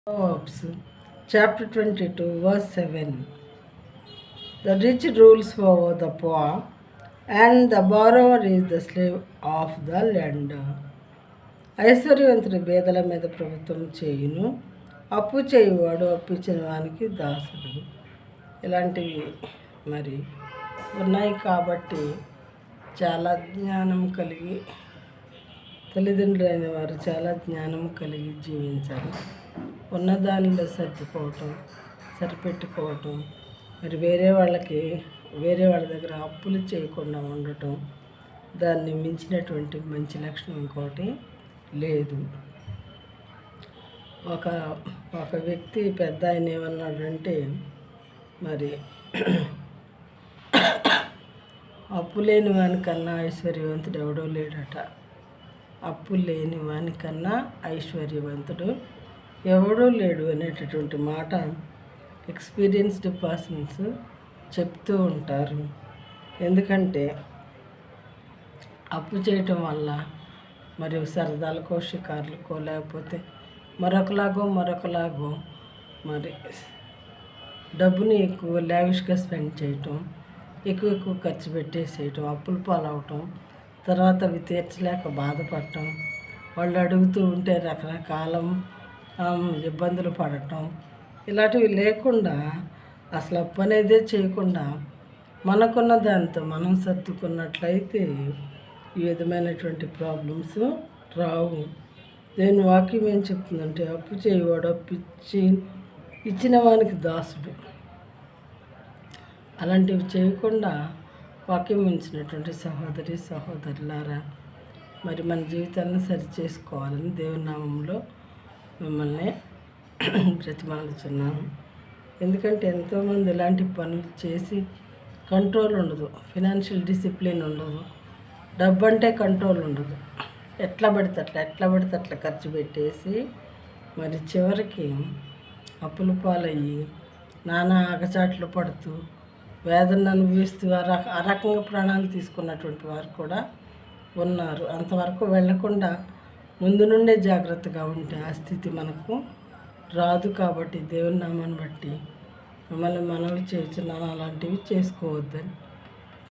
Proverbs chapter 22, verse 7. The rich rules over the poor, and the borrower is the slave of the lender. ఐశ్వర్యవంతుడి బేదల మీద ప్రభుత్వం చేయును, అప్పు చేయువాడు అప్పిచ్చిన వానికి దాసుడు. ఇలాంటివి మరి ఉన్నాయి కాబట్టి చాలా జ్ఞానం కలిగి తల్లిదండ్రులైన వారు చాలా జ్ఞానం కలిగి జీవించాలి. ఉన్నదానిలో సర్దుకోవటం, సరిపెట్టుకోవటం, మరి వేరే వాళ్ళ దగ్గర అప్పులు చేయకుండా ఉండటం, దాన్ని మించినటువంటి మంచి లక్షణం ఇంకోటి లేదు. ఒక వ్యక్తి పెద్ద ఆయన ఏమన్నాడంటే, మరి అప్పు లేని వానికన్నా ఐశ్వర్యవంతుడు ఎవడో లేడట. అప్పు లేని వానికన్నా ఐశ్వర్యవంతుడు ఎవడూ లేడు అనేటటువంటి మాట ఎక్స్పీరియన్స్డ్ పర్సన్స్ చెప్తూ ఉంటారు. ఎందుకంటే అప్పు చేయటం వల్ల మరియు సరదాలకో షికార్లకో లేకపోతే మరొకలాగో మరి డబ్బుని ఎక్కువ లావిష్గా స్పెండ్ చేయటం, ఎక్కువ ఖర్చు పెట్టేసేయటం, అప్పులు పాలవటం, తర్వాత అవి తీర్చలేక బాధపడటం, వాళ్ళు అడుగుతూ ఉంటే రకరకాల ఇబ్బందులు పడటం, ఇలాంటివి లేకుండా అసలు అప్పు అనేదే చేయకుండా మనకున్న దాంతో మనం సర్దుకున్నట్లయితే ఈ విధమైనటువంటి ప్రాబ్లమ్స్ రావు. దేవుని వాక్యం ఏం చెప్తుందంటే, అప్పు చేయవాడు ఇచ్చిన వానికి దాసుడు. అలాంటివి చేయకుండా వాక్యం ఇచ్చినటువంటి సహోదరులారా, మరి మన జీవితాన్ని సరి చేసుకోవాలని దేవుని నామంలో మిమ్మల్ని బ్రతిమాలుచున్నాను. ఎందుకంటే ఎంతోమంది ఇలాంటి పనులు చేసి కంట్రోల్ ఉండదు, ఫినాన్షియల్ డిసిప్లిన్ ఉండదు, డబ్బు అంటే కంట్రోల్ ఉండదు. ఎట్లా పడితే అట్లా ఖర్చు పెట్టేసి మరి చివరికి అప్పుల పాలయ్యి నానా ఆగచాట్లు పడుతూ వేదన అనుభవిస్తూ ఆ రకంగా ప్రాణాలు తీసుకున్నటువంటి వారు కూడా ఉన్నారు. అంతవరకు వెళ్లకుండా ముందు నుండే జాగ్రత్తగా ఉంటే ఆ స్థితి మనకు రాదు. కాబట్టి దేవుని నామాన్ని బట్టి మిమ్మల్ని మనవి చేస్తున్నాను, అలాంటివి చేసుకోవద్దని.